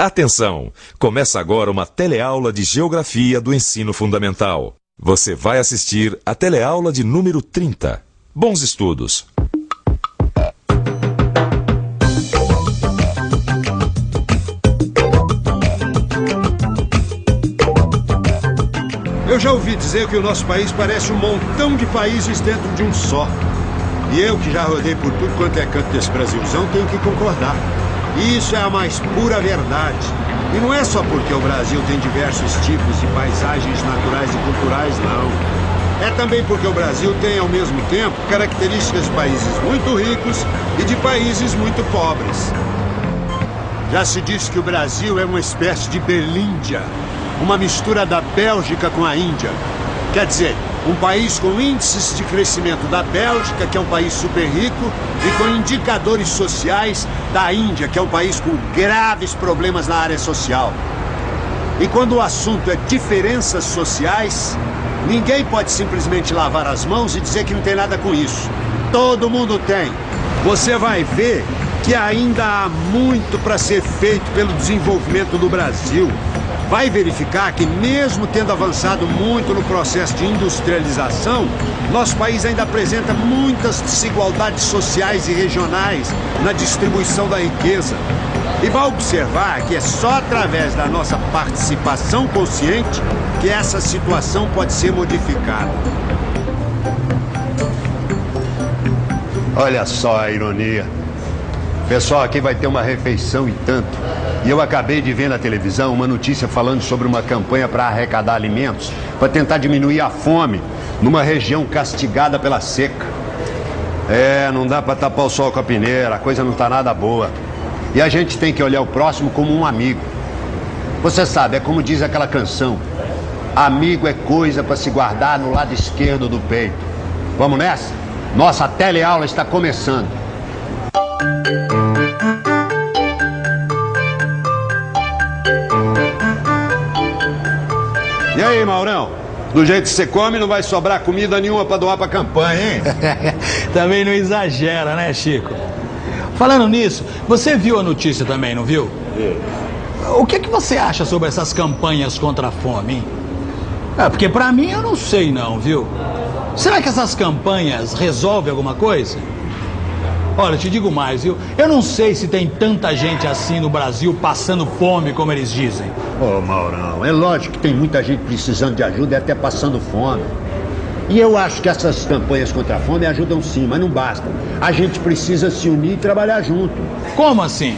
Atenção! Começa agora uma teleaula de Geografia do Ensino Fundamental. Você vai assistir a teleaula de número 30. Bons estudos! Eu já ouvi dizer que o nosso país parece um montão de países dentro de um só. E eu, que já rodei por tudo quanto é canto desse Brasilzão, tenho que concordar. E isso é a mais pura verdade. E não é só porque o Brasil tem diversos tipos de paisagens naturais e culturais, não. É também porque o Brasil tem, ao mesmo tempo, características de países muito ricos e de países muito pobres. Já se diz que o Brasil é uma espécie de Berlíndia, uma mistura da Bélgica com a Índia. Quer dizer, um país com índices de crescimento da Bélgica, que é um país super rico, e com indicadores sociais da Índia, que é um país com graves problemas na área social. E quando o assunto é diferenças sociais, ninguém pode simplesmente lavar as mãos e dizer que não tem nada com isso. Todo mundo tem. Você vai ver que ainda há muito para ser feito pelo desenvolvimento do Brasil. Vai verificar que, mesmo tendo avançado muito no processo de industrialização, nosso país ainda apresenta muitas desigualdades sociais e regionais na distribuição da riqueza. E vai observar que é só através da nossa participação consciente que essa situação pode ser modificada. Olha só a ironia. O pessoal aqui vai ter uma refeição e tanto. E eu acabei de ver na televisão uma notícia falando sobre uma campanha para arrecadar alimentos para tentar diminuir a fome numa região castigada pela seca. Não dá para tapar o sol com a peneira, a coisa não tá nada boa. E a gente tem que olhar o próximo como um amigo. Você sabe, é como diz aquela canção: amigo é coisa para se guardar no lado esquerdo do peito. Vamos nessa? Nossa teleaula está começando. E aí, Maurão? Do jeito que você come, não vai sobrar comida nenhuma pra doar pra campanha, hein? Também não exagera, né, Chico? Falando nisso, você viu a notícia também, não viu? O que você acha sobre essas campanhas contra a fome, hein? Porque pra mim eu não sei não, viu? Será que essas campanhas resolvem alguma coisa? Olha, te digo mais, viu? Eu não sei se tem tanta gente assim no Brasil passando fome como eles dizem. Ô, Maurão, é lógico que tem muita gente precisando de ajuda e até passando fome. E eu acho que essas campanhas contra a fome ajudam sim, mas não basta. A gente precisa se unir e trabalhar junto. Como assim?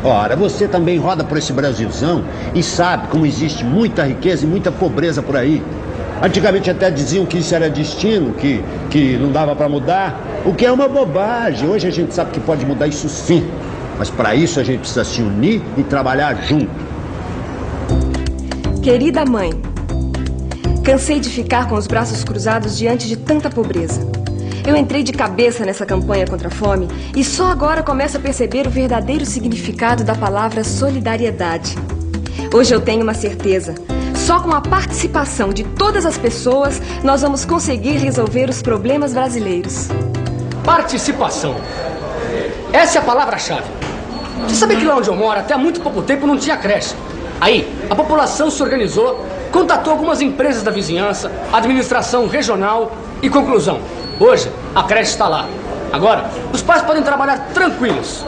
Ora, você também roda por esse Brasilzão e sabe como existe muita riqueza e muita pobreza por aí. Antigamente até diziam que isso era destino, que não dava para mudar, o que é uma bobagem. Hoje a gente sabe que pode mudar isso sim, mas para isso a gente precisa se unir e trabalhar junto. Querida mãe, cansei de ficar com os braços cruzados diante de tanta pobreza. Eu entrei de cabeça nessa campanha contra a fome e só agora começo a perceber o verdadeiro significado da palavra solidariedade. Hoje eu tenho uma certeza. Só com a participação de todas as pessoas, nós vamos conseguir resolver os problemas brasileiros. Participação. Essa é a palavra-chave. Você sabe que lá onde eu moro, até há muito pouco tempo, não tinha creche. Aí, a população se organizou, contatou algumas empresas da vizinhança, administração regional e conclusão. Hoje, a creche está lá. Agora, os pais podem trabalhar tranquilos.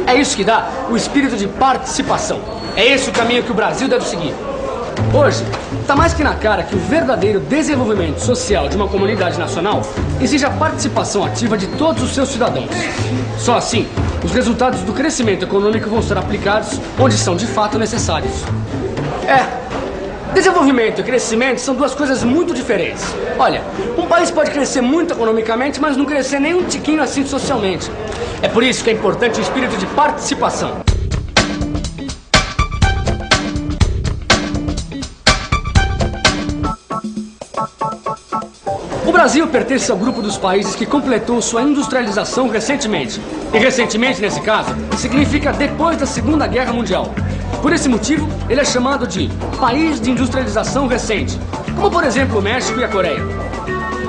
É isso que dá o espírito de participação. É esse o caminho que o Brasil deve seguir. Hoje, está mais que na cara que o verdadeiro desenvolvimento social de uma comunidade nacional exige a participação ativa de todos os seus cidadãos. Só assim, os resultados do crescimento econômico vão ser aplicados onde são de fato necessários. Desenvolvimento e crescimento são duas coisas muito diferentes. Olha, um país pode crescer muito economicamente, mas não crescer nem um tiquinho assim socialmente. É por isso que é importante o espírito de participação. O Brasil pertence ao grupo dos países que completou sua industrialização recentemente. E recentemente, nesse caso, significa depois da Segunda Guerra Mundial. Por esse motivo, ele é chamado de país de industrialização recente, como por exemplo o México e a Coreia.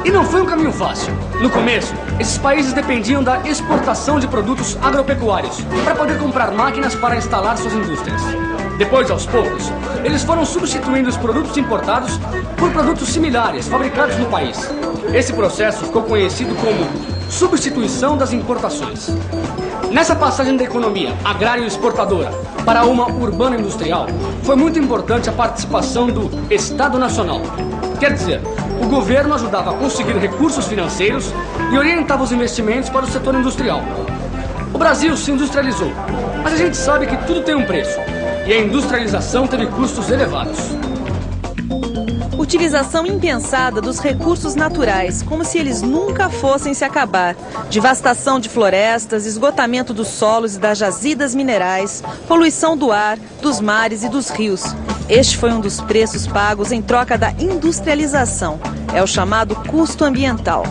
E não foi um caminho fácil. No começo, esses países dependiam da exportação de produtos agropecuários para poder comprar máquinas para instalar suas indústrias. Depois, aos poucos, eles foram substituindo os produtos importados por produtos similares, fabricados no país. Esse processo ficou conhecido como substituição das importações. Nessa passagem da economia agrário-exportadora para uma urbano-industrial, foi muito importante a participação do Estado Nacional. Quer dizer, o governo ajudava a conseguir recursos financeiros e orientava os investimentos para o setor industrial. O Brasil se industrializou, mas a gente sabe que tudo tem um preço. E a industrialização teve custos elevados. Utilização impensada dos recursos naturais, como se eles nunca fossem se acabar. Devastação de florestas, esgotamento dos solos e das jazidas minerais, poluição do ar, dos mares e dos rios. Este foi um dos preços pagos em troca da industrialização. É o chamado custo ambiental.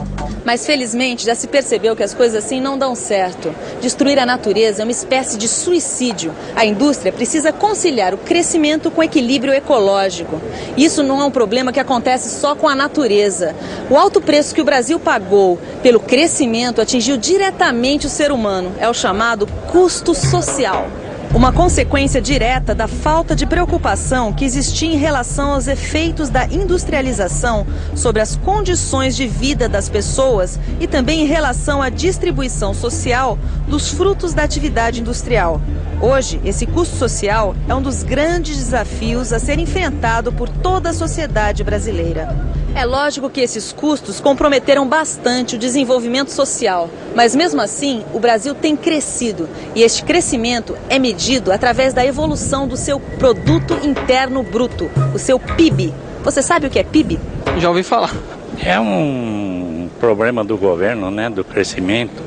Mas felizmente já se percebeu que as coisas assim não dão certo. Destruir a natureza é uma espécie de suicídio. A indústria precisa conciliar o crescimento com o equilíbrio ecológico. Isso não é um problema que acontece só com a natureza. O alto preço que o Brasil pagou pelo crescimento atingiu diretamente o ser humano. É o chamado custo social. Uma consequência direta da falta de preocupação que existia em relação aos efeitos da industrialização sobre as condições de vida das pessoas e também em relação à distribuição social dos frutos da atividade industrial. Hoje, esse custo social é um dos grandes desafios a ser enfrentado por toda a sociedade brasileira. É lógico que esses custos comprometeram bastante o desenvolvimento social, mas mesmo assim o Brasil tem crescido e este crescimento é medido através da evolução do seu Produto Interno Bruto, o seu PIB. Você sabe o que é PIB? Já ouvi falar. É um problema do governo, né, do crescimento.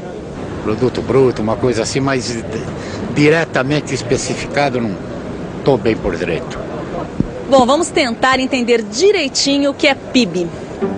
Produto Bruto, uma coisa assim, mas diretamente especificado, não estou bem por direito. Bom, vamos tentar entender direitinho o que é PIB.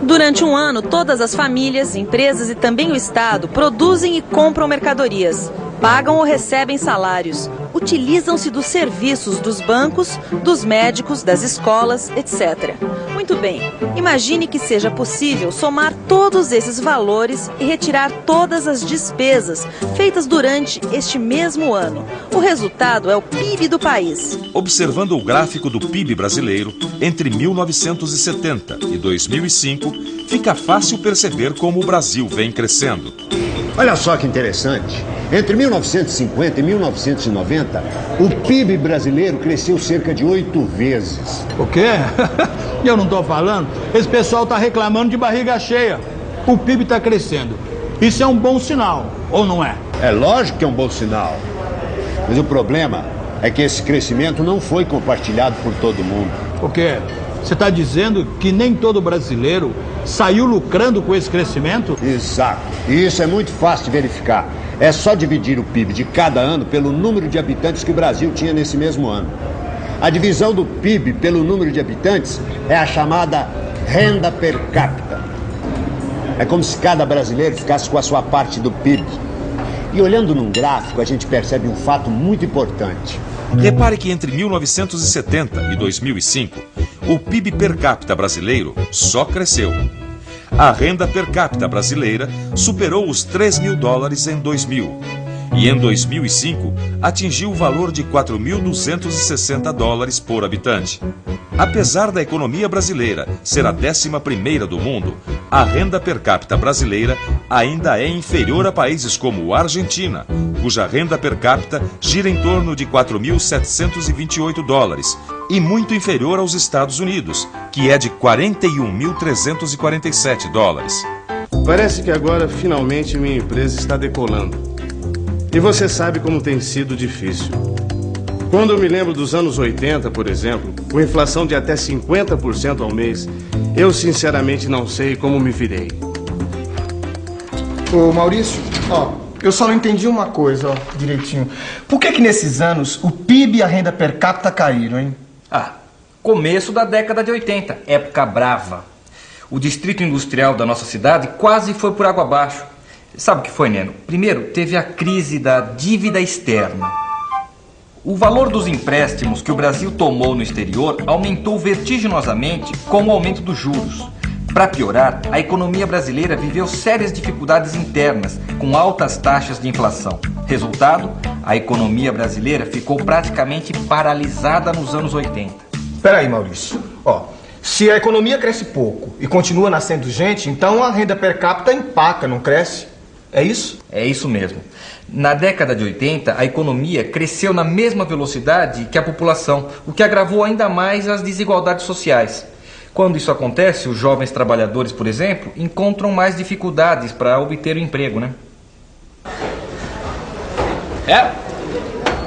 Durante um ano, todas as famílias, empresas e também o Estado produzem e compram mercadorias, pagam ou recebem salários, utilizam-se dos serviços dos bancos, dos médicos, das escolas, etc. Muito bem, imagine que seja possível somar todos esses valores e retirar todas as despesas feitas durante este mesmo ano. O resultado é o PIB do país. Observando o gráfico do PIB brasileiro, entre 1970 e 2005, fica fácil perceber como o Brasil vem crescendo. Olha só que interessante. Entre 1950 e 1990, o PIB brasileiro cresceu cerca de 8 vezes. O quê? Eu não estou falando? Esse pessoal está reclamando de barriga cheia. O PIB está crescendo. Isso é um bom sinal, ou não é? É lógico que é um bom sinal. Mas o problema é que esse crescimento não foi compartilhado por todo mundo. O quê? Você está dizendo que nem todo brasileiro saiu lucrando com esse crescimento? Exato. E isso é muito fácil de verificar. É só dividir o PIB de cada ano pelo número de habitantes que o Brasil tinha nesse mesmo ano. A divisão do PIB pelo número de habitantes é a chamada renda per capita. É como se cada brasileiro ficasse com a sua parte do PIB. E olhando num gráfico, a gente percebe um fato muito importante. Repare que entre 1970 e 2005, o PIB per capita brasileiro só cresceu. A renda per capita brasileira superou os $3.000 em 2000 e em 2005 atingiu o valor de $4.260 por habitante. Apesar da economia brasileira ser a 11ª do mundo, a renda per capita brasileira ainda é inferior a países como a Argentina, cuja renda per capita gira em torno de $4.728, e muito inferior aos Estados Unidos, que é de $41.347. Parece que agora, finalmente, minha empresa está decolando. E você sabe como tem sido difícil. Quando eu me lembro dos anos 80, por exemplo, com inflação de até 50% ao mês, eu sinceramente não sei como me virei. Ô Maurício, eu só não entendi uma coisa, direitinho. Por que nesses anos o PIB e a renda per capita caíram, hein? Começo da década de 80, época brava. O distrito industrial da nossa cidade quase foi por água abaixo. Sabe o que foi, Neno? Primeiro, teve a crise da dívida externa. O valor dos empréstimos que o Brasil tomou no exterior aumentou vertiginosamente com o aumento dos juros. Para piorar, a economia brasileira viveu sérias dificuldades internas, com altas taxas de inflação. Resultado, a economia brasileira ficou praticamente paralisada nos anos 80. Espera aí, Maurício. Ó, se a economia cresce pouco e continua nascendo gente, então a renda per capita empaca, não cresce? É isso? É isso mesmo. Na década de 80, a economia cresceu na mesma velocidade que a população, o que agravou ainda mais as desigualdades sociais. Quando isso acontece, os jovens trabalhadores, por exemplo, encontram mais dificuldades para obter um emprego, né?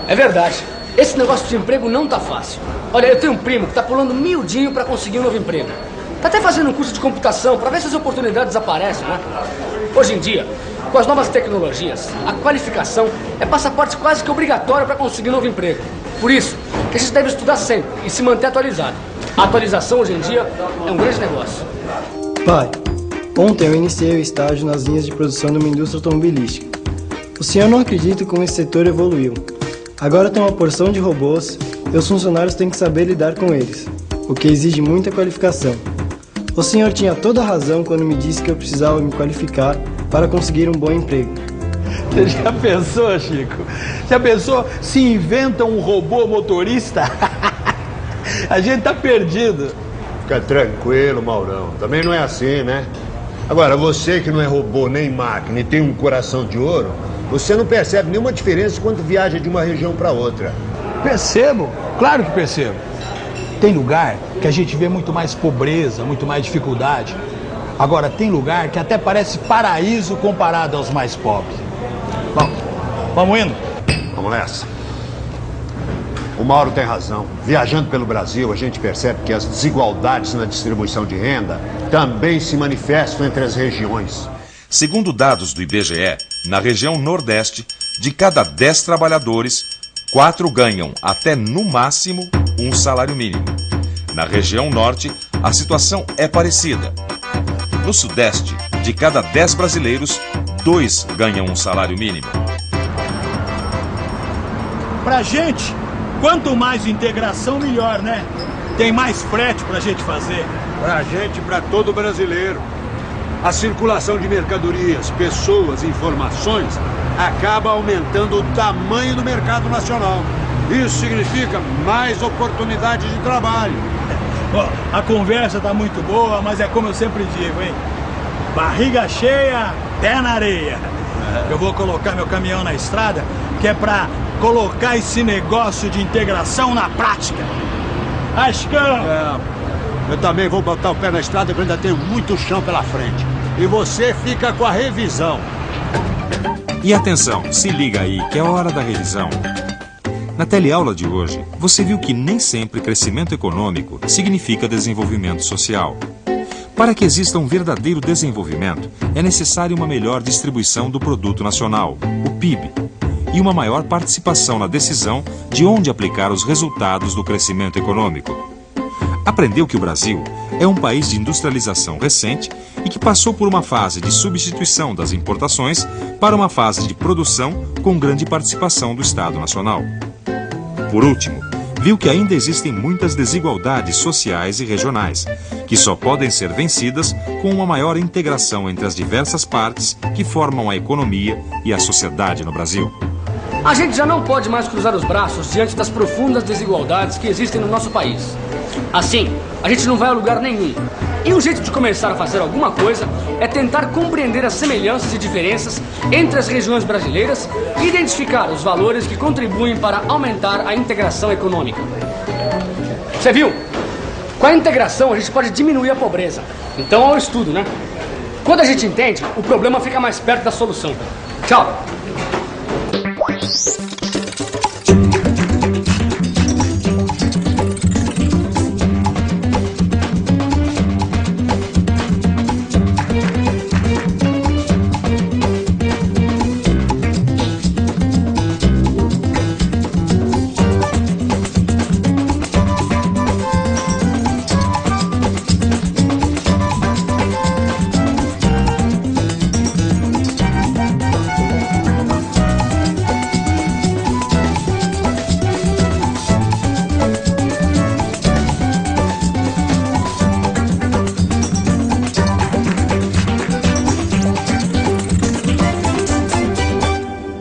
É verdade. Esse negócio de emprego não tá fácil. Olha, eu tenho um primo que tá pulando miudinho para conseguir um novo emprego. Tá até fazendo um curso de computação para ver se as oportunidades aparecem, né? Hoje em dia, com as novas tecnologias, a qualificação é passaporte quase que obrigatório para conseguir um novo emprego. Por isso, que a gente deve estudar sempre e se manter atualizado. A atualização hoje em dia é um grande negócio. Pai, ontem eu iniciei o estágio nas linhas de produção de uma indústria automobilística. O senhor não acredita como esse setor evoluiu. Agora tem uma porção de robôs e os funcionários têm que saber lidar com eles, o que exige muita qualificação. O senhor tinha toda a razão quando me disse que eu precisava me qualificar para conseguir um bom emprego. Você já pensou, Chico? Já pensou se inventa um robô motorista? A gente tá perdido. Fica tranquilo, Maurão. Também não é assim, né? Agora, você que não é robô nem máquina e tem um coração de ouro, você não percebe nenhuma diferença quando viaja de uma região para outra. Percebo, claro que percebo. Tem lugar que a gente vê muito mais pobreza, muito mais dificuldade. Agora, tem lugar que até parece paraíso comparado aos mais pobres. Bom, vamos indo? Vamos nessa. O Mauro tem razão. Viajando pelo Brasil, a gente percebe que as desigualdades na distribuição de renda também se manifestam entre as regiões. Segundo dados do IBGE, na região Nordeste, de cada 10 trabalhadores, 4 ganham até no máximo um salário mínimo. Na região Norte, a situação é parecida. No Sudeste, de cada 10 brasileiros, 2 ganham um salário mínimo. Pra gente, quanto mais integração, melhor, né? Tem mais frete pra gente fazer. Pra gente, pra todo brasileiro. A circulação de mercadorias, pessoas e informações acaba aumentando o tamanho do mercado nacional. Isso significa mais oportunidades de trabalho. A conversa tá muito boa, mas é como eu sempre digo, hein? Barriga cheia, pé na areia. Eu vou colocar meu caminhão na estrada, que é pra colocar esse negócio de integração na prática. Ascão! Eu também vou botar o pé na estrada, porque ainda tenho muito chão pela frente. E você fica com a revisão. E atenção, se liga aí, que é hora da revisão. Na teleaula de hoje, você viu que nem sempre crescimento econômico significa desenvolvimento social. Para que exista um verdadeiro desenvolvimento, é necessária uma melhor distribuição do produto nacional, o PIB, e uma maior participação na decisão de onde aplicar os resultados do crescimento econômico. Aprendeu que o Brasil é um país de industrialização recente e que passou por uma fase de substituição das importações para uma fase de produção com grande participação do Estado Nacional. Por último, viu que ainda existem muitas desigualdades sociais e regionais, que só podem ser vencidas com uma maior integração entre as diversas partes que formam a economia e a sociedade no Brasil. A gente já não pode mais cruzar os braços diante das profundas desigualdades que existem no nosso país. Assim, a gente não vai a lugar nenhum. E um jeito de começar a fazer alguma coisa é tentar compreender as semelhanças e diferenças entre as regiões brasileiras e identificar os valores que contribuem para aumentar a integração econômica. Você viu? Com a integração a gente pode diminuir a pobreza. Então é o estudo, né? Quando a gente entende, o problema fica mais perto da solução. Tchau!